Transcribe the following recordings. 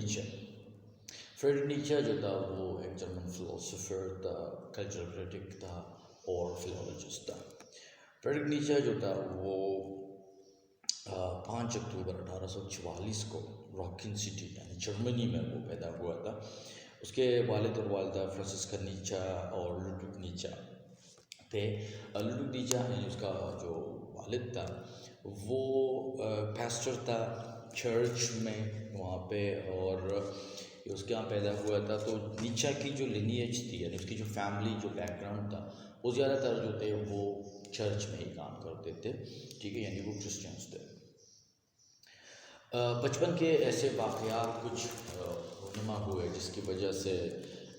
نیچے. فریڈرک نیچے جو تھا وہ ایک جرمن فلاسفر تھا, کلچرل کریٹک تھا اور فلولوجسٹ تھا. فریڈرک نیچے جو تھا وہ 5 اکتوبر 1844 کو راکن سٹی یعنی جرمنی میں وہ پیدا ہوا تھا. اس کے والد اور والدہ فرانسسکا نیچے اور لوڈوک نیچے تھے. لوڈوک نیچے یعنی اس کا جو والد تھا وہ پیسٹر تھا چرچ میں وہاں پہ, اور اس کے یہاں پیدا ہوا تھا. تو نیچے کی جو لینیج تھی یعنی اس کی جو فیملی جو بیک گراؤنڈ تھا وہ زیادہ تر جو تھے وہ چرچ میں ہی کام کرتے تھے, ٹھیک ہے, یعنی وہ کرسچنس تھے. بچپن کے ایسے واقعات کچھ رونما ہوئے جس کی وجہ سے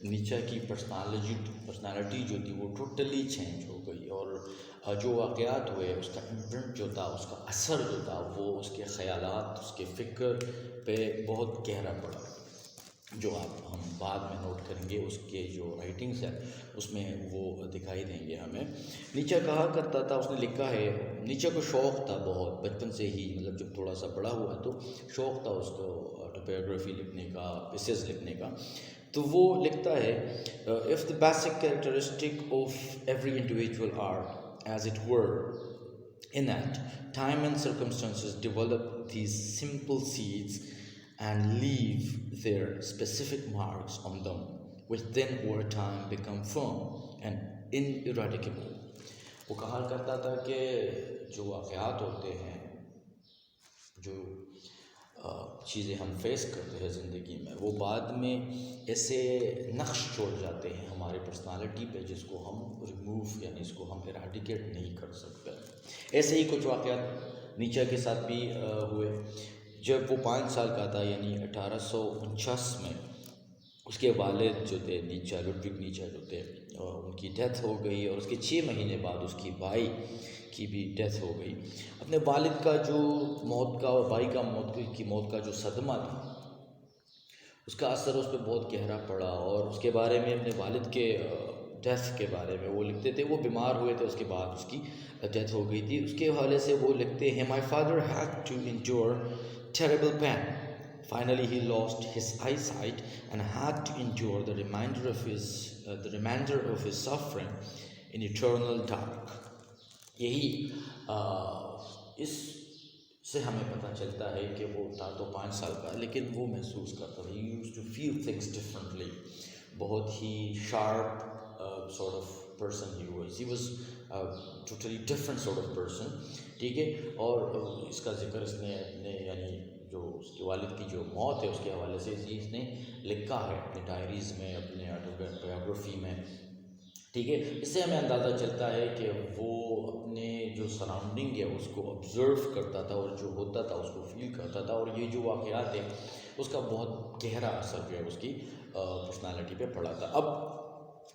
نیچے کی پرسنالٹی جو تھی وہ ٹوٹلی چینج ہو گئی, اور جو واقعات ہوئے اس کا امپرنٹ جو تھا, اس کا اثر جو تھا وہ اس کے خیالات, اس کے فکر پہ بہت گہرا پڑا, جو ہم بعد میں نوٹ کریں گے. اس کے جو رائٹنگس ہیں اس میں وہ دکھائی دیں گے ہمیں. نیچے کہا کرتا تھا, اس نے لکھا ہے, نیچے کو شوق تھا بہت بچپن سے ہی, مطلب جب تھوڑا سا بڑا ہوا تو شوق تھا اس کو آٹوبیوگرافی لکھنے کا, ایسیز لکھنے کا. تو وہ لکھتا ہے, if the basic characteristic of every individual are as it were innate, time and circumstances develop these simple seeds and leave their specific marks on them, which then over time become firm and ineradicable. وہ کہا کرتا تھا کہ جو واقعات ہوتے ہیں, جو چیزیں ہم فیس کرتے ہیں زندگی میں, وہ بعد میں ایسے نقش چھوڑ جاتے ہیں ہماری پرسنالٹی پہ جس کو ہم ریموو یعنی اس کو ہم ایراڈیکیٹ نہیں کر سکتے. ایسے ہی کچھ واقعات نیچے کے ساتھ بھی ہوئے. جب وہ 5 سال کا تھا یعنی 1849 میں اس کے والد جو تھے نیچے, لوڈوک نیچے جو تھے, ان کی ڈیتھ ہو گئی, اور اس کے 6 مہینے بعد اس کی بھائی کی بھی ڈیتھ ہو گئی. اپنے والد کا جو موت کا اور بھائی کا موت کا جو صدمہ تھا اس کا اثر اس پہ بہت گہرا پڑا, اور اس کے بارے میں اپنے والد کے ڈیتھ کے بارے میں وہ لکھتے تھے. وہ بیمار ہوئے تھے, اس کے بعد اس کی ڈیتھ ہو گئی تھی. اس کے حوالے سے وہ لکھتے ہیں, my father had to endure terrible pain. Finally he lost his eyesight and had to endure the remainder of his suffering in eternal dark. یہی اس سے ہمیں پتہ چلتا ہے کہ وہ تھا تو 5 سال کا, لیکن وہ محسوس کرتا تھا. He used to feel things differently. بہت ہی sharp sort of person he was. He was a totally different sort of person, ٹھیک ہے. اور اس کا ذکر اس نے اپنے یعنی جو اس کے والد کی جو موت ہے اس کے حوالے سے اس نے لکھا ہے اپنے ڈائریز میں, اپنے آٹوبیوگرافی میں, ٹھیک ہے. اس سے ہمیں اندازہ چلتا ہے کہ وہ اپنے جو سراؤنڈنگ ہے اس کو آبزرو کرتا تھا, اور جو ہوتا تھا اس کو فیل کرتا تھا, اور یہ جو واقعات ہیں اس کا بہت گہرا اثر جو ہے اس کی پرسنالٹی پہ پڑا تھا. اب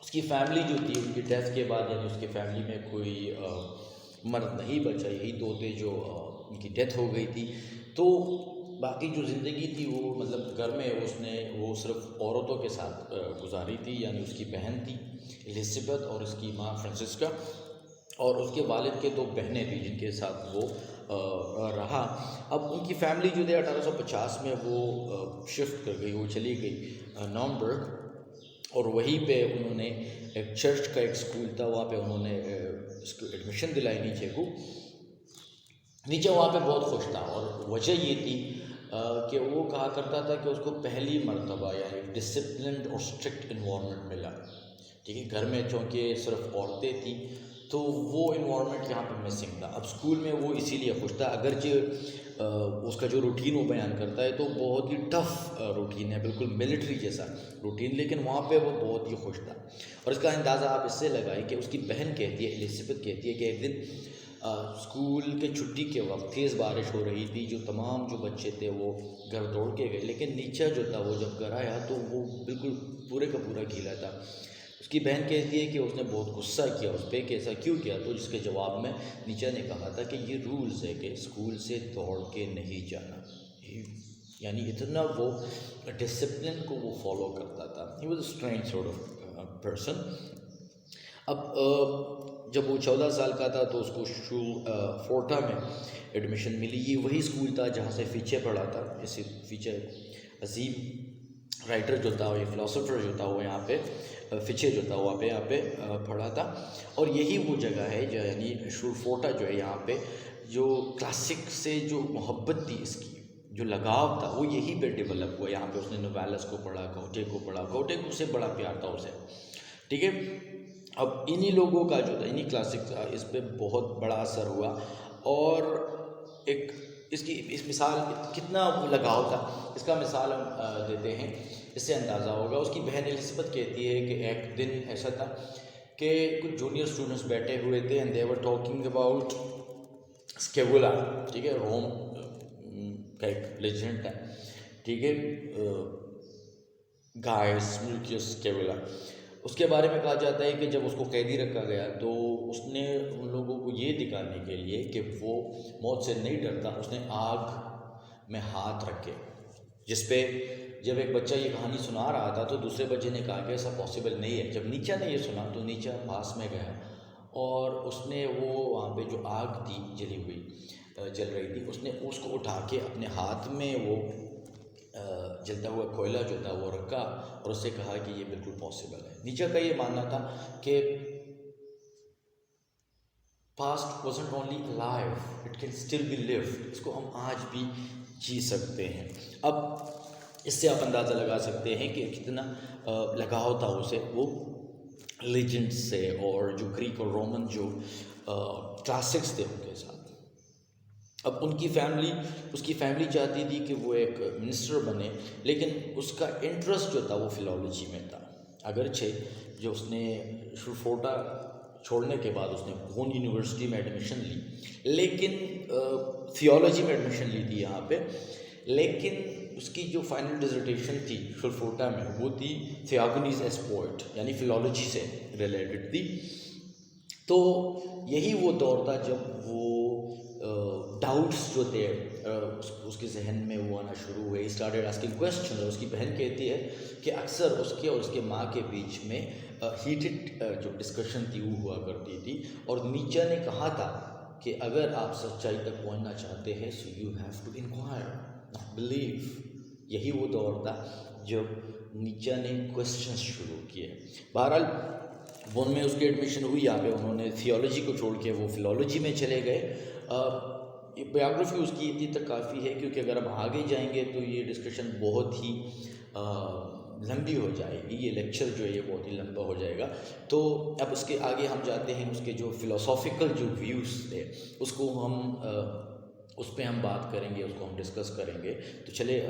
اس کی فیملی جو تھی, ان کی ڈیتھ کے بعد یعنی اس کی فیملی میں کوئی مرد نہیں بچا, یہی 2 تھے جو ان کی ڈیتھ ہو گئی تھی. تو باقی جو زندگی تھی وہ مطلب گھر میں وہ صرف عورتوں کے ساتھ گزاری تھی, یعنی اس کی بہن تھی الزبتھ اور اس کی ماں فرانسسکا, اور اس کے والد کے 2 بہنیں تھیں جن کے ساتھ وہ رہا. اب ان کی فیملی جو تھی 1850 میں وہ شفٹ کر گئی, وہ چلی گئی نامبرگ, اور وہیں پہ انہوں نے ایک چرچ کا ایک اسکول تھا, وہاں پہ انہوں نے اس کو ایڈمیشن دلائی نیچے کو. نیچے وہاں پہ بہت خوش تھا, اور وجہ یہ تھی کہ وہ کہا کرتا تھا کہ اس کو پہلی مرتبہ یعنی ڈسپلنڈ اور اسٹرکٹ انوائرمنٹ ملا, ٹھیک ہے. گھر میں چونکہ صرف عورتیں تھیں تو وہ انوائرمنٹ یہاں پہ مسنگ تھا. اب اسکول میں وہ اسی لیے خوش تھا, اگرچہ اس کا جو روٹین وہ بیان کرتا ہے تو بہت ہی ٹف روٹین ہے, بالکل ملٹری جیسا روٹین, لیکن وہاں پہ وہ بہت ہی خوش تھا. اور اس کا اندازہ آپ اس سے لگائیں کہ اس کی بہن کہتی ہے, الزبتھ کہتی ہے, کہ ایک دن اسکول کے چھٹی کے وقت تیز بارش ہو رہی تھی, جو تمام جو بچے تھے وہ گھر دوڑ کے گئے, لیکن نیچے جو تھا وہ جب گھر آیا تو وہ بالکل پورے کا پورا گیلا تھا. اس کی بہن کہتی ہے کہ اس نے بہت غصہ کیا اس پہ کہ ایسا کیوں کیا, تو جس کے جواب میں نیچے نے کہا تھا کہ یہ رولز ہے کہ اسکول سے دوڑ کے نہیں جانا, یعنی اتنا وہ ڈسپلن کو وہ فالو کرتا تھا. He was a strange sort of person. اب جب وہ 14 سال کا تھا تو اس کو فورٹا میں ایڈمیشن ملی. یہ وہی اسکول تھا جہاں سے فیچے پڑھا تھا, اسی فیچے عظیم رائٹر جو تھا یہ فلاسفر جو تھا وہ یہاں پہ فیچے جو تھا وہ یہاں پہ پڑھا تھا. اور یہی وہ جگہ ہے جو یعنی شورفورٹا جو ہے یہاں پہ جو کلاسک سے جو محبت تھی اس کی جو لگاؤ تھا وہ یہی پہ ڈیولپ ہوا. یہاں پہ اس نے نویلس کو پڑھا, کوٹے کو پڑھا, کوٹے کو سے بڑا پیار تھا اسے, ٹھیک ہے. اب انہی لوگوں کا جو تھا انہی کلاسک کا اس پہ بہت بڑا اثر ہوا. اور ایک اس کی اس مثال کتنا لگاؤ تھا اس کا مثال ہم دیتے ہیں, اس سے اندازہ ہوگا. اس کی بہن الزبتھ کہتی ہے کہ ایک دن ایسا تھا کہ کچھ جونیئر اسٹوڈنٹس بیٹھے ہوئے تھے and they were talking about اسکیولا, ٹھیک ہے, روم کا ایک لیجنڈ ہے, ٹھیک ہے, گائس ملکیوس اسکیولا. اس کے بارے میں کہا جاتا ہے کہ جب اس کو قیدی رکھا گیا تو اس نے ان لوگوں کو یہ دکھانے کے لیے کہ وہ موت سے نہیں ڈرتا, اس نے آگ میں ہاتھ رکھے, جس پہ جب ایک بچہ یہ کہانی سنا رہا تھا تو دوسرے بچے نے کہا کہ ایسا پاسبل نہیں ہے. جب نیچا نے یہ سنا تو نیچا پاس میں گیا اور اس نے وہ وہاں پہ جو آگ تھی جلی ہوئی جل رہی تھی, اس نے اس کو اٹھا کے اپنے ہاتھ میں وہ جلتا ہوا کوئلہ جو تھا وہ رکھا اور اس سے کہا کہ یہ بالکل پاسبل ہے. نیچا کا یہ ماننا تھا کہ past wasn't only alive, it can still be lived, اس کو ہم آج بھی جی سکتے ہیں. اب اس سے آپ اندازہ لگا سکتے ہیں کہ کتنا لگاؤ تھا اسے وہ لیجنڈ سے اور جو گریک اور رومن جو کلاسکس تھے ان کے ساتھ. اب ان کی فیملی اس کی فیملی چاہتی تھی کہ وہ ایک منسٹر بنے, لیکن اس کا انٹرسٹ جو تھا وہ فلالوجی میں تھا. اگرچہ جو اس نے شورفورٹا چھوڑنے کے بعد اس نے بون یونیورسٹی میں ایڈمیشن لی, لیکن تھیولوجی میں ایڈمیشن لی تھی یہاں پہ, لیکن اس کی جو فائنل ڈیزرٹیشن تھی شورفورٹا میں وہ تھی تھیاگنیز ایز پوئٹ, یعنی فلالوجی سے ریلیٹڈ تھی. تو یہی وہ دور تھا جب وہ ڈاؤٹس جو تھے اس کے ذہن میں وہ آنا شروع ہوئے. Started asking question. اس کی بہن کہتی ہے کہ اکثر اس کے اور اس کے ماں کے بیچ میں ہیٹڈ جو ڈسکشن تھی وہ ہوا کرتی تھی, اور نیچا نے کہا تھا کہ اگر آپ سچائی تک پہنچنا چاہتے ہیں so you have to enquire not believe. یہی وہ دور تھا جب نیچا نے کویسچنس شروع کیے. بہرحال بون میں اس کی ایڈمیشن ہوئی, یہاں پہ انہوں نے تھیولوجی کو چھوڑ کے وہ فلالوجی میں چلے گئے. بایوگرافی اس کی اتنی تک کافی ہے کیونکہ اگر ہم آگے جائیں گے تو یہ ڈسکشن بہت ہی لمبی ہو جائے گی, یہ لیکچر جو ہے یہ بہت ہی لمبا ہو جائے گا. تو اب اس کے آگے ہم جاتے ہیں, اس کے جو فلاسافیکل جو ویوز تھے اس کو ہم اس پہ ہم بات کریں گے, اس کو ہم ڈسکس کریں گے. تو چلے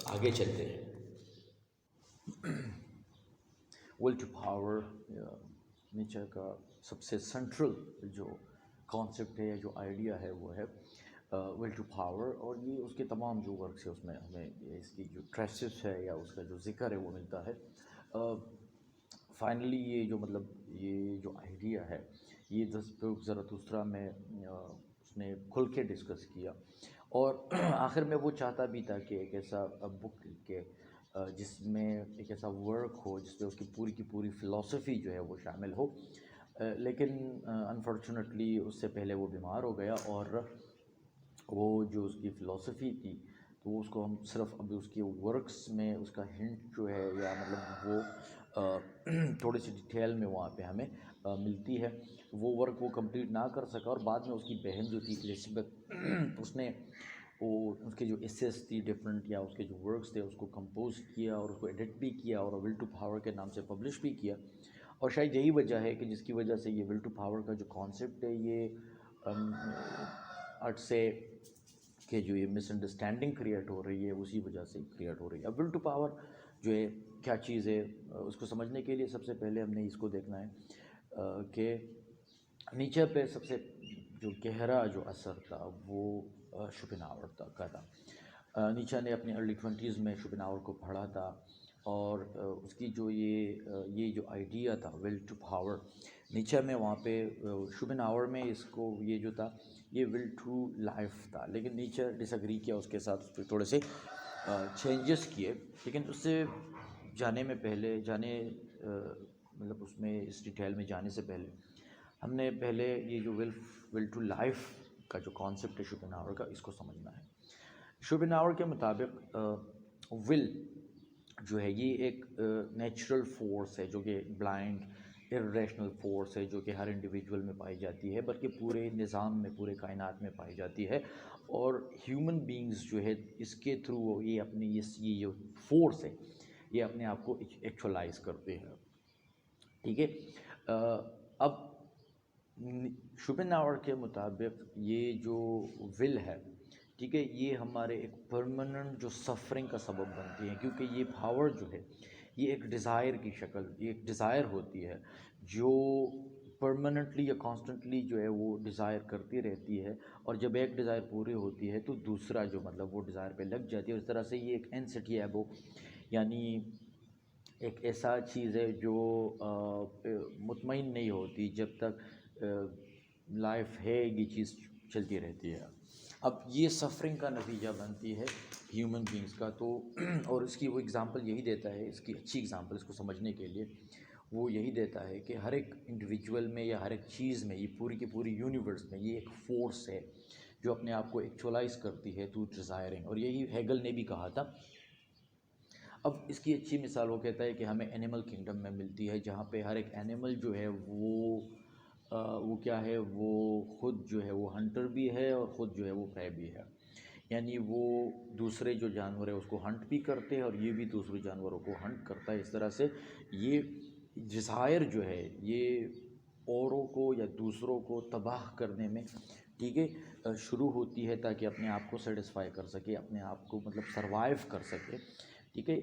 آگے چلتے ہیں. ول ٹو پاور نیچر کا سب سے سینٹرل جو کانسیپٹ ہے یا جو آئیڈیا ہے وہ ہے ول ٹو پاور, اور یہ اس کے تمام جو ورکس ہے اس میں ہمیں اس کی جو ٹریسز ہے یا اس کا جو ذکر ہے وہ ملتا ہے. فائنلی یہ جو مطلب یہ جو آئیڈیا ہے یہ زراتھوسٹرا میں اس نے کھل کے ڈسکس کیا, اور آخر میں وہ چاہتا بھی تھا کہ ایک ایسا بک لکھے جس میں ایک ایسا ورک ہو جس میں اس کی پوری فلاسفی جو ہے وہ شامل ہو. لیکن انفارچونیٹلی اس سے پہلے وہ بیمار ہو گیا, اور وہ جو اس کی فلاسفی تھی تو وہ اس کو ہم صرف ابھی اس کے ورکس میں اس کا ہنٹ جو ہے یا مطلب وہ تھوڑی سی ڈیٹیل میں وہاں پہ ہمیں ملتی ہے. وہ ورک وہ کمپلیٹ نہ کر سکا, اور بعد میں اس کی بہن جو تھی الزبتھ اس نے وہ اس کے جو ایسیز تھی ڈفرینٹ یا اس کے جو ورکس تھے اس کو کمپوز کیا اور اس کو ایڈٹ بھی کیا اور ول ٹو پاور کے نام سے پبلش بھی کیا. اور شاید یہی وجہ ہے کہ جس کی وجہ سے یہ ول ٹو پاور کا جو کانسیپٹ ہے یہ آرٹ سے کہ جو یہ مس انڈرسٹینڈنگ کریٹ ہو رہی ہے اسی وجہ سے کریٹ ہو رہی ہے. اب ول ٹو پاور جو ہے کیا چیز ہے اس کو سمجھنے کے لیے سب سے پہلے ہم نے اس کو دیکھنا ہے کہ نیچے پہ سب سے جو گہرا جو اثر تھا وہ شوپنہاور کا تھا. نیچا نے اپنی ارلی 20s میں شوپنہاور کو پڑھا تھا, اور اس کی جو یہ جو آئیڈیا تھا ول ٹو پاور نیچا میں وہاں پہ شوپنہاور میں اس کو یہ جو تھا یہ ول ٹو لائف تھا, لیکن نیچا ڈس ایگری کیا اس کے ساتھ, اس پہ تھوڑے سے چینجز کیے. لیکن اس سے مطلب اس میں اس ڈیٹیل میں جانے سے پہلے ہم نے پہلے یہ جو ول ٹو لائف کا جو کانسیپٹ ہے شوپنہاور کا اس کو سمجھنا ہے. شوپنہاور کے مطابق ول جو ہے یہ ایک نیچرل فورس ہے جو کہ بلائنڈ ارریشنل فورس ہے جو کہ ہر انڈیویجول میں پائی جاتی ہے، بلکہ پورے نظام میں، پورے کائنات میں پائی جاتی ہے، اور ہیومن بینگز جو ہے اس کے تھرو یہ اپنی یہ جو فورس ہے یہ اپنے آپ کو ایکچولائز کرتے ہیں. ٹھیک ہے. اب شوپنہاور کے مطابق یہ جو ول ہے، ٹھیک ہے، یہ ہمارے ایک پرماننٹ جو سفرنگ کا سبب بنتی ہے، کیونکہ یہ پاور جو ہے یہ ایک ڈیزائر کی شکل، یہ ایک ڈیزائر ہوتی ہے جو پرماننٹلی یا کانسٹنٹلی جو ہے وہ ڈیزائر کرتی رہتی ہے، اور جب ایک ڈیزائر پوری ہوتی ہے تو دوسرا جو مطلب وہ ڈیزائر پہ لگ جاتی ہے، اور اس طرح سے یہ ایک انسٹیبل یعنی ایک ایسا چیز ہے جو مطمئن نہیں ہوتی جب تک لائف ہے، یہ چیز چلتی رہتی ہے. اب یہ سفرنگ کا نتیجہ بنتی ہے ہیومن بینگز کا. تو اور اس کی وہ اگزامپل یہی دیتا ہے، اس کی اچھی اگزامپل اس کو سمجھنے کے لیے وہ یہی دیتا ہے کہ ہر ایک انڈیویجول میں یا ہر ایک چیز میں، یہ پوری کی پوری یونیورس میں یہ ایک فورس ہے جو اپنے آپ کو ایکچولائز کرتی ہے تھرو ڈیزائرنگ، اور یہی ہیگل نے بھی کہا تھا. اب اس کی اچھی مثال وہ کہتا ہے کہ ہمیں اینیمل کنگڈم میں ملتی ہے، جہاں پہ ہر ایک اینیمل جو ہے وہ کیا ہے، وہ خود جو ہے وہ ہنٹر بھی ہے اور خود جو ہے وہ پرے بھی ہے. یعنی وہ دوسرے جو جانور ہیں اس کو ہنٹ بھی کرتے ہیں اور یہ بھی دوسرے جانوروں کو ہنٹ کرتا ہے. اس طرح سے یہ ڈیزائر جو ہے یہ اوروں کو یا دوسروں کو تباہ کرنے میں، ٹھیک ہے، شروع ہوتی ہے تاکہ اپنے آپ کو سیٹسفائی کر سکے، اپنے آپ کو مطلب سروائیو کر سکے، ٹھیک ہے،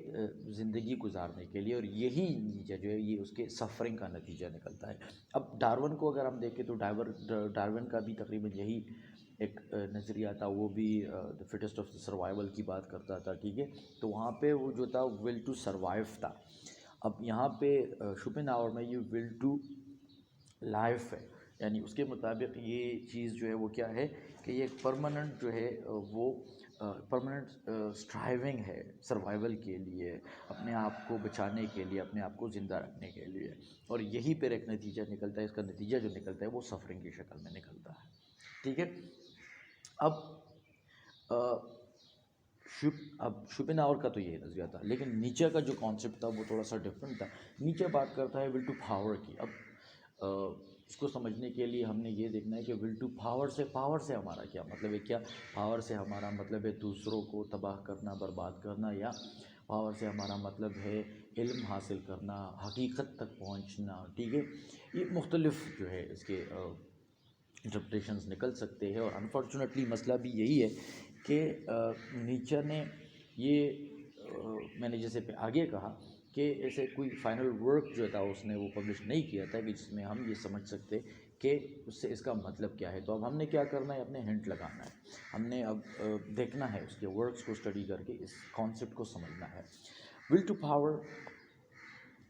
زندگی گزارنے کے لیے. اور یہی نتیجہ جو ہے یہ اس کے سفرنگ کا نتیجہ نکلتا ہے. اب ڈارون کو اگر ہم دیکھیں تو ڈارون کا بھی تقریباً یہی ایک نظریہ تھا. وہ بھی دا فٹسٹ آف سروائیول کی بات کرتا تھا، ٹھیک ہے. تو وہاں پہ وہ جو تھا ول ٹو سروائیو تھا. اب یہاں پہ شوپنہاور میں یہ ول ٹو لائف ہے، یعنی اس کے مطابق یہ چیز جو ہے وہ کیا ہے کہ یہ ایک پرماننٹ جو ہے وہ پرماننٹ اسٹرائیونگ ہے سروائیول کے لیے، اپنے آپ کو بچانے کے لیے، اپنے آپ کو زندہ رکھنے کے لیے. اور یہی پھر ایک نتیجہ نکلتا ہے، اس کا نتیجہ جو نکلتا ہے وہ سفرنگ کی شکل میں نکلتا ہے. ٹھیک ہے. اب شوپنہاور کا تو یہ نظریہ تھا، لیکن نیچے کا جو کانسیپٹ تھا وہ تھوڑا سا ڈفرینٹ تھا. نیچے بات کرتا ہے ول ٹو پاور کی. اب اس کو سمجھنے کے لیے ہم نے یہ دیکھنا ہے کہ ول ٹو پاور سے ہمارا کیا مطلب ہے. کیا پاور سے ہمارا مطلب ہے دوسروں کو تباہ کرنا، برباد کرنا، یا پاور سے ہمارا مطلب ہے علم حاصل کرنا، حقیقت تک پہنچنا. ٹھیک ہے. یہ مختلف جو ہے اس کے انٹرپریٹیشنز نکل سکتے ہیں، اور انفارچونیٹلی مسئلہ بھی یہی ہے کہ نیچر نے یہ میں نے جیسے آگے کہا کہ ایسے کوئی فائنل ورک جو تھا اس نے وہ پبلش نہیں کیا تھا کہ جس میں ہم یہ سمجھ سکتے کہ اس سے اس کا مطلب کیا ہے. تو اب ہم نے کیا کرنا ہے، اپنے ہنٹ لگانا ہے. ہم نے اب دیکھنا ہے اس کے ورکس کو اسٹڈی کر کے اس کانسیپٹ کو سمجھنا ہے. ول ٹو پاور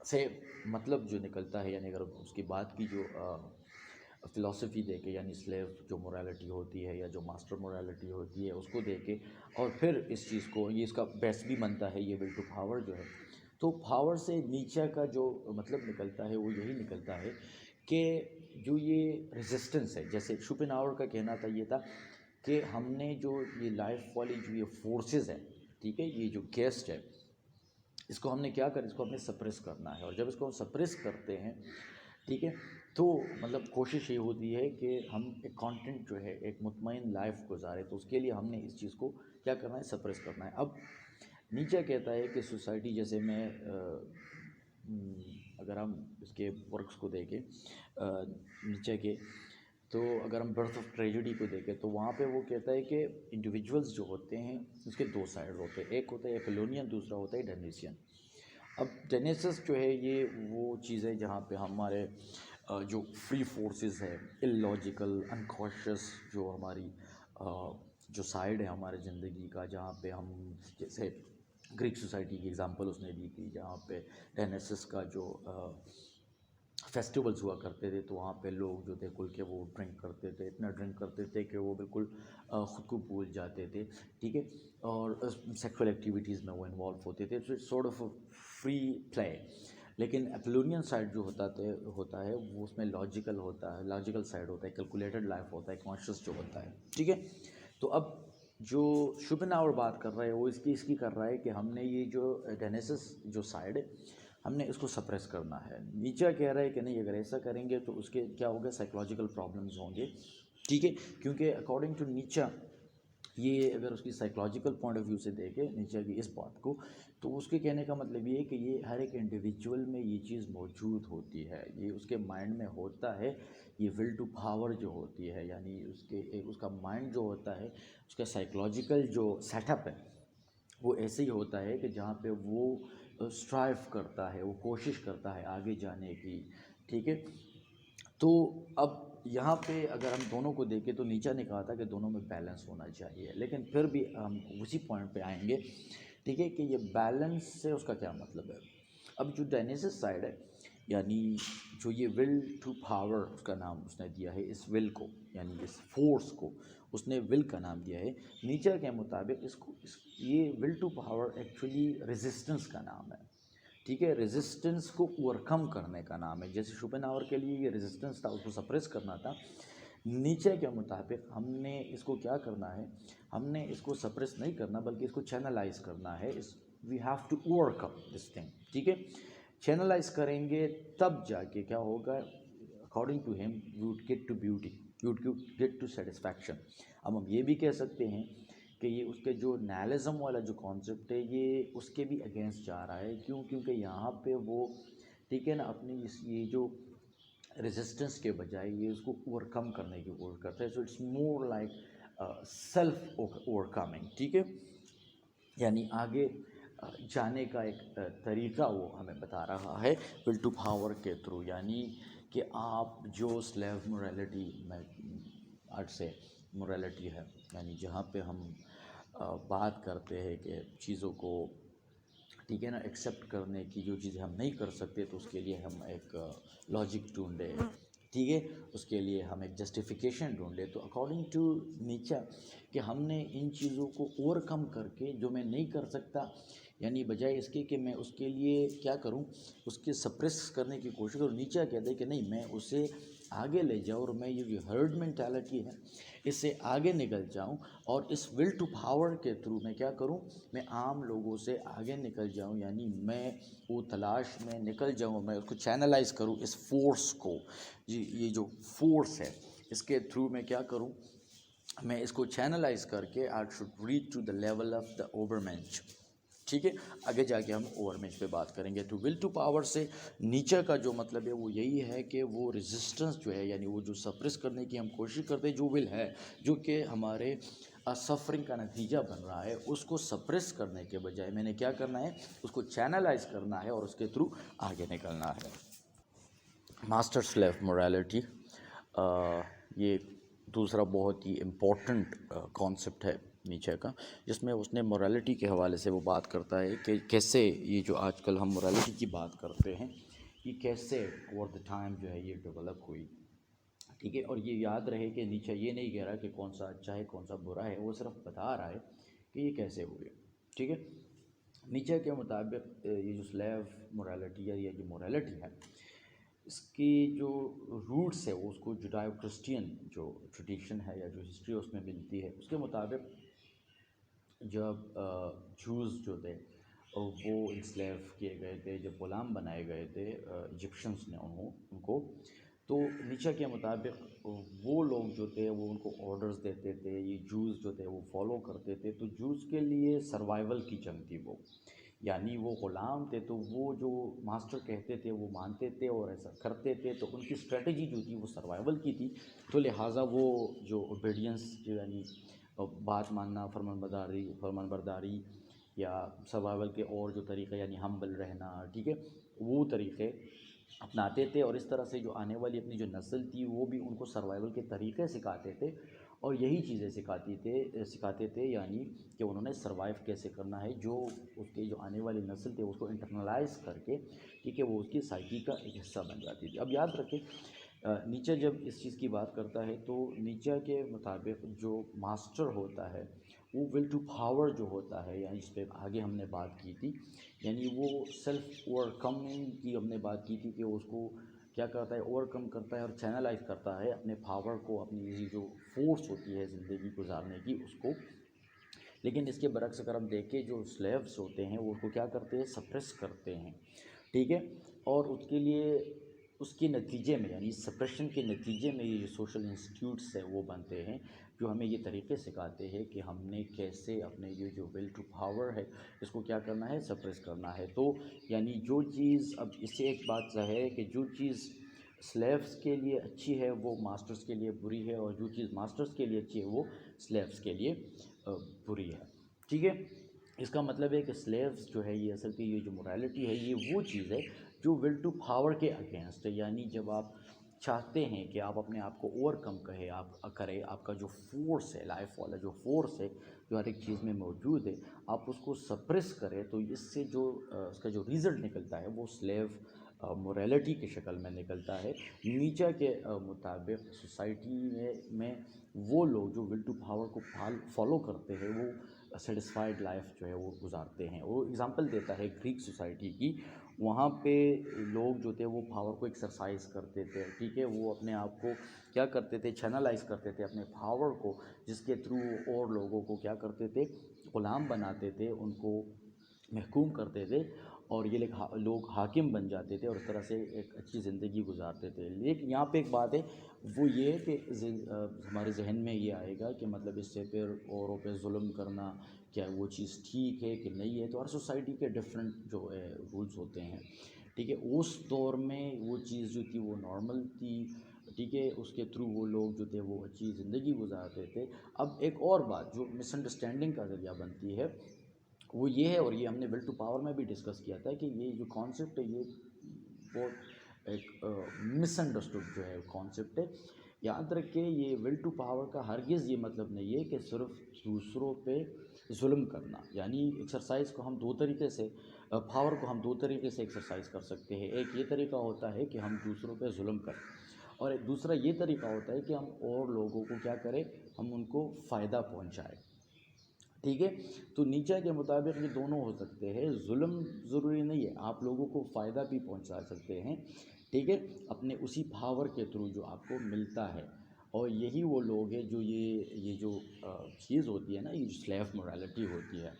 سے مطلب جو نکلتا ہے، یعنی اگر اس کی بات کی جو فلاسفی دے کے، یعنی سلیو جو مورالٹی ہوتی ہے یا جو ماسٹر مورالٹی ہوتی ہے اس کو دے کے، اور پھر اس چیز کو یہ اس کا بیس بھی بنتا ہے یہ ول ٹو پاور جو ہے. تو پاور سے نیچے کا جو مطلب نکلتا ہے وہ یہی نکلتا ہے کہ جو یہ ریزسٹنس ہے، جیسے شوپنہاور کا کہنا تھا یہ تھا کہ ہم نے جو یہ لائف والی جو یہ فورسز ہیں، ٹھیک ہے، یہ جو گیسٹ ہے، اس کو ہم نے کیا کرنا، اس کو ہم نے سپریس کرنا ہے. اور جب اس کو ہم سپریس کرتے ہیں، ٹھیک ہے، تو مطلب کوشش یہ ہوتی ہے کہ ہم ایک کانٹینٹ جو ہے ایک مطمئن لائف گزارے. تو اس کے لیے ہم نے اس چیز کو کیا کرنا ہے، سپریس کرنا ہے. اب نیچے کہتا ہے کہ سوسائٹی، جیسے میں اگر ہم اس کے ورکس کو دیکھیں نیچے کے، تو اگر ہم برتھ آف ٹریجڈی کو دیکھیں تو وہاں پہ وہ کہتا ہے کہ انڈیویجولز جو ہوتے ہیں اس کے دو سائڈ ہوتے ہیں، ایک ہوتا ہے اپولونین، دوسرا ہوتا ہے ڈینیسین. اب ڈینیسس جو ہے یہ وہ چیز ہے جہاں پہ ہمارے جو فری فورسز ہے، اللاجیکل، انکانشیس، جو ہماری جو سائڈ ہے ہمارے زندگی کا، جہاں پہ ہم جیسے گریک سوسائٹی کی ایگزامپل اس نے دی تھی، جہاں پہ ڈینیسس کا جو فیسٹیولز ہوا کرتے تھے تو وہاں پہ لوگ جو تھے کل کے وہ ڈرنک کرتے تھے، اتنا ڈرنک کرتے تھے کہ وہ بالکل خود کو بھول جاتے تھے. ٹھیک ہے. اور سیکشول ایکٹیویٹیز میں وہ انوالو ہوتے تھے. سورٹ آف فری پلے. لیکن اپولونین سائڈ جو ہوتا ہے وہ اس میں لاجیکل ہوتا ہے، لاجیکل سائڈ ہوتا ہے، کیلکولیٹڈ لائف ہوتا ہے، کانشیس جو ہوتا ہے. ٹھیک ہے. تو اب جو شوپنہاور بات کر رہا ہے وہ اس کی کر رہا ہے کہ ہم نے یہ جو ڈینیسس جو سائڈ ہے ہم نے اس کو سپریس کرنا ہے. نیچا کہہ رہا ہے کہ نہیں، اگر ایسا کریں گے تو اس کے کیا ہوگا، سائیکلوجیکل پرابلمز ہوں گے. ٹھیک ہے، کیونکہ اکارڈنگ ٹو نیچا یہ اگر اس کی سائیکلوجیکل پوائنٹ آف ویو سے دیکھے نیچا کی اس بات کو، تو اس کے کہنے کا مطلب یہ ہے کہ یہ ہر ایک انڈیویجول میں یہ چیز موجود ہوتی ہے، یہ اس کے مائنڈ میں ہوتا ہے. یہ ول ٹو پاور جو ہوتی ہے، یعنی اس کا مائنڈ جو ہوتا ہے، اس کا سائیکلوجیکل جو سیٹ اپ ہے وہ ایسے ہی ہوتا ہے کہ جہاں پہ وہ اسٹرائیو کرتا ہے، وہ کوشش کرتا ہے آگے جانے کی. ٹھیک ہے، تو اب یہاں پہ اگر ہم دونوں کو دیکھیں تو نیچا نے کہا تھا کہ دونوں میں بیلنس ہونا چاہیے، لیکن پھر بھی ہم اسی پوائنٹ پہ آئیں گے. ٹھیک ہے، کہ یہ بیلنس سے اس کا کیا مطلب ہے. اب جو ڈائنیسس سائڈ ہے، یعنی جو یہ ول ٹو پاور اس کا نام اس نے دیا ہے، اس ول کو، یعنی اس فورس کو اس نے ول کا نام دیا ہے. نیچر کے مطابق یہ will to power actually resistance کا نام ہے. ٹھیک ہے، ریزسٹنس کو اوورکم کرنے کا نام ہے. جیسے شوپنہاور کے لیے یہ ریزسٹنس تھا، اس کو سپریس کرنا تھا. نیچے کے مطابق ہم نے اس کو کیا کرنا ہے، ہم نے اس کو سپریس نہیں کرنا بلکہ اس کو چینلائز کرنا ہے. We have to overcome this thing. ٹھیک ہے، چینلائز کریں گے تب جا کے کیا ہوگا، according to him you would get to beauty, you would get to satisfaction. اب ہم یہ بھی کہہ سکتے ہیں کہ یہ اس کے جو نائلزم والا جو کانسیپٹ ہے یہ اس کے بھی اگینسٹ جا رہا ہے. کیونکہ یہاں پہ وہ ٹھیک ہے نا، اپنی یہ جو ریزسٹنس کے بجائے یہ اس کو اوور کم کرنے کی کوشش کرتا ہے. So it's more like self overcoming. ٹھیک ہے، یعنی آگے جانے کا ایک طریقہ وہ ہمیں بتا رہا ہے ول ٹو پاور کے تھرو. یعنی کہ آپ جو سلیو مورالٹی میں آرٹ سے مورالٹی ہے، یعنی جہاں پہ ہم بات کرتے ہیں کہ چیزوں کو ٹھیک ہے نا ایکسیپٹ کرنے کی، جو چیزیں ہم نہیں کر سکتے تو اس کے لیے ہم ایک لاجک ڈھونڈے. ٹھیک ہے، اس کے لیے ہم ایک جسٹیفیکیشن ڈھونڈے. تو اکارڈنگ ٹو نیچا کہ ہم نے ان چیزوں کو اوور کم کر کے جو میں نہیں کر سکتا، یعنی بجائے اس کے کہ میں اس کے لیے کیا کروں، اس کے سپریس کرنے کی کوشش کروں. نیچا کہتے ہیں کہ نہیں، میں اسے آگے لے جاؤں اور میں یہ جو ہرڈ مینٹالٹی ہے اس سے آگے نکل جاؤں، اور اس ول ٹو پاور کے تھرو میں کیا کروں، میں عام لوگوں سے آگے نکل جاؤں. یعنی میں وہ تلاش میں نکل جاؤں، میں اس کو چینلائز کروں، اس فورس کو. یہ جو فورس ہے اس کے تھرو میں کیا کروں، میں اس کو چینلائز کر کے I should reach to the level of the over مینچ. ٹھیک ہے، آگے جا کے ہم اوور مینچ پہ بات کریں گے. تو ول ٹو پاور سے نیچر کا جو مطلب ہے وہ یہی ہے کہ وہ ریزسٹنس جو ہے، یعنی وہ جو سپریس کرنے کی ہم کوشش کرتے ہیں، جو ول ہے جو کہ ہمارے سفرنگ کا نتیجہ بن رہا ہے، اس کو سپریس کرنے کے بجائے میں نے کیا کرنا ہے، اس کو چینلائز کرنا ہے اور اس کے تھرو آگے نکلنا ہے. ماسٹر سلیو مورالٹی، یہ دوسرا بہت ہی امپورٹنٹ کانسیپٹ ہے نیچے کا، جس میں اس نے مورالٹی کے حوالے سے وہ بات کرتا ہے کہ کیسے یہ جو آج کل ہم مورالٹی کی بات کرتے ہیں یہ کیسے اوور دا ٹائم جو ہے یہ ڈیولپ ہوئی. ٹھیک ہے، اور یہ یاد رہے کہ نیچے یہ نہیں کہہ رہا کہ کون سا اچھا ہے کون سا برا ہے، وہ صرف بتا رہا ہے کہ یہ کیسے ہوئے. ٹھیک ہے، نیچے کے مطابق یہ جو سلیو مورالٹی ہے، یہ جو مورالٹی ہے، اس کی جو روٹس ہے وہ اس کو جوڈائو کرسچین جو ٹریڈیشن ہے یا جو ہسٹری اس میں ملتی ہے اس کے مطابق جب جوز جو تھے وہ انسلیو کیے گئے تھے، جب غلام بنائے گئے تھے ایجپشنس نے ان کو، تو نیچے کے مطابق وہ لوگ جو تھے وہ ان کو آرڈرز دیتے تھے، یہ جوز جو تھے وہ فالو کرتے تھے. تو جوز کے لیے سروائیول کی جنگ تھی وہ، یعنی وہ غلام تھے تو وہ جو ماسٹر کہتے تھے وہ مانتے تھے اور ایسا کرتے تھے. تو ان کی اسٹریٹجی جو تھی وہ سروائیول کی تھی. تو لہٰذا وہ جو اوبیڈینس یعنی بات ماننا، فرمان برداری یا سروائیول کے اور جو طریقے یعنی ہمبل رہنا، ٹھیک ہے، وہ طریقے اپناتے تھے. اور اس طرح سے جو آنے والی اپنی جو نسل تھی وہ بھی ان کو سروائیول کے طریقے سکھاتے تھے اور یہی چیزیں سکھاتے تھے، یعنی کہ انہوں نے سروائیو کیسے کرنا ہے، جو اس کی جو آنے والی نسل تھی اس کو انٹرنلائز کر کے، ٹھیک ہے، وہ اس کی سائیکی کا ایک حصہ بن جاتی تھی. اب یاد رکھیں نیچے جب اس چیز کی بات کرتا ہے تو نیچے کے مطابق جو ماسٹر ہوتا ہے وہ ول ٹو پاور جو ہوتا ہے، یعنی اس پہ آگے ہم نے بات کی تھی، یعنی وہ سیلف اوور کمنگ کی ہم نے بات کی تھی کہ اس کو کیا کرتا ہے، اوور کم کرتا ہے اور چینلائز کرتا ہے اپنے پاور کو، اپنی جو فورس ہوتی ہے زندگی گزارنے کی اس کو لیکن اس کے برعکس اگر ہم دیکھیں جو سلیوز ہوتے ہیں وہ ان کو کیا کرتے ہیں، سپریس کرتے ہیں، ٹھیک ہے. اور اس کے لیے اس کے نتیجے میں یعنی سپریشن کے نتیجے میں یہ جو سوشل انسٹیٹیوٹس ہیں وہ بنتے ہیں جو ہمیں یہ طریقے سکھاتے ہیں کہ ہم نے کیسے اپنے یہ جو ول ٹو پاور ہے اس کو کیا کرنا ہے، سپریس کرنا ہے. تو یعنی جو چیز، اب اس سے ایک بات ظاہر ہے کہ جو چیز سلیوز کے لیے اچھی ہے وہ ماسٹرز کے لیے بری ہے، اور جو چیز ماسٹرز کے لیے اچھی ہے وہ سلیوز کے لیے بری ہے، ٹھیک ہے. اس کا مطلب ہے کہ سلیوز جو ہے یہ اصل کی یہ جو مورالٹی ہے یہ وہ چیز ہے جو ول ٹو پاور کے اگینسٹ ہے. یعنی جب آپ چاہتے ہیں کہ آپ اپنے آپ کو اوور کم کریں، آپ کا جو فورس ہے، لائف والا جو فورس ہے جو ہر ایک چیز میں موجود ہے، آپ اس کو سپریس کریں، تو اس سے جو اس کا جو ریزلٹ نکلتا ہے وہ سلیو مورالٹی کی شکل میں نکلتا ہے. نیچے کے مطابق سوسائٹی میں وہ لوگ جو ول ٹو پاور کو فالو کرتے ہیں وہ سیٹسفائیڈ لائف جو ہے وہ گزارتے ہیں. وہ اگزامپل دیتا ہے گریک سوسائٹی کی. وہاں پہ لوگ جو تھے وہ پاور کو ایکسرسائز کرتے تھے، ٹھیک ہے. وہ اپنے آپ کو کیا کرتے تھے، چینلائز کرتے تھے اپنے پاور کو، جس کے تھرو اور لوگوں کو کیا کرتے تھے، غلام بناتے تھے، ان کو محکوم کرتے تھے، اور یہ لوگ حاکم بن جاتے تھے اور اس طرح سے ایک اچھی زندگی گزارتے تھے. لیکن یہاں پہ ایک بات ہے، وہ یہ ہے کہ ہمارے ذہن میں یہ آئے گا کہ مطلب اس سے پھر اوروں پہ ظلم کرنا کیا وہ چیز ٹھیک ہے کہ نہیں ہے. تو ہر سوسائٹی کے ڈفرینٹ جو ہے رولز ہوتے ہیں، ٹھیک ہے. اس دور میں وہ چیز جو تھی وہ نارمل تھی، ٹھیک ہے. اس کے تھرو وہ لوگ جو تھے وہ اچھی زندگی گزارتے تھے. اب ایک اور بات جو مس انڈرسٹینڈنگ کا ذریعہ بنتی ہے وہ یہ ہے، اور یہ ہم نے ول ٹو پاور میں بھی ڈسکس کیا تھا، کہ یہ جو کانسیپٹ ہے یہ بہت ایک مس انڈرسٹوڈ جو ہے کانسیپٹ ہے. یاد رکھیں یہ ول ٹو پاور کا ہرگز یہ مطلب نہیں ہے کہ صرف دوسروں پہ ظلم کرنا. یعنی ایکسرسائز کو ہم دو طریقے سے، پاور کو ہم دو طریقے سے ایکسرسائز کر سکتے ہیں. ایک یہ طریقہ ہوتا ہے کہ ہم دوسروں پہ ظلم کریں، اور ایک دوسرا یہ طریقہ ہوتا ہے کہ ہم اور لوگوں کو کیا کریں، ہم ان کو فائدہ پہنچائیں، ٹھیک ہے. تو نیچے کے مطابق یہ دونوں ہو سکتے ہیں. ظلم ضروری نہیں ہے، آپ لوگوں کو فائدہ بھی پہنچا سکتے ہیں، ٹھیک ہے، اپنے اسی پاور کے تھرو جو آپ کو ملتا ہے. اور یہی وہ لوگ ہیں جو یہ جو چیز ہوتی ہے نا، یہ جو سلیو مورالٹی ہوتی ہے،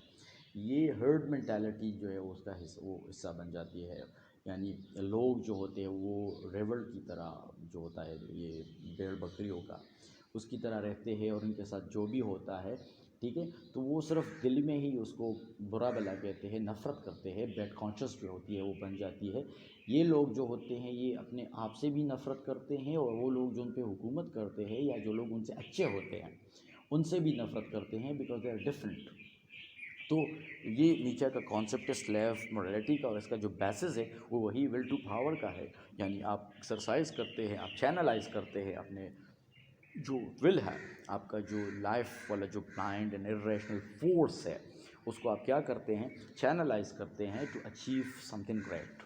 یہ ہرڈ مینٹیلٹی جو ہے اس کا وہ حصہ بن جاتی ہے. یعنی لوگ جو ہوتے ہیں وہ ریول کی طرح جو ہوتا ہے یہ بھیڑ بکریوں کا، اس کی طرح رہتے ہیں، اور ان کے ساتھ جو بھی ہوتا ہے، ٹھیک ہے، تو وہ صرف دل میں ہی اس کو برا بلا کہتے ہیں، نفرت کرتے ہیں، بیڈ کانشیس جو ہوتی ہے وہ بن جاتی ہے. یہ لوگ جو ہوتے ہیں یہ اپنے آپ سے بھی نفرت کرتے ہیں، اور وہ لوگ جو ان پہ حکومت کرتے ہیں یا جو لوگ ان سے اچھے ہوتے ہیں ان سے بھی نفرت کرتے ہیں، بیکاز دے آر ڈفرینٹ. تو یہ نیچے کا کانسیپٹ ہے سلیو مورالٹی کا، اور اس کا جو بیسس ہے وہ وہی ول ٹو پاور کا ہے. یعنی آپ ایکسرسائز کرتے ہیں، آپ چینلائز کرتے ہیں اپنے جو ول ہے، آپ کا جو لائف والا جو بلائنڈ اینڈ ارریشنل فورس ہے، اس کو آپ کیا کرتے ہیں، چینلائز کرتے ہیں to achieve something great.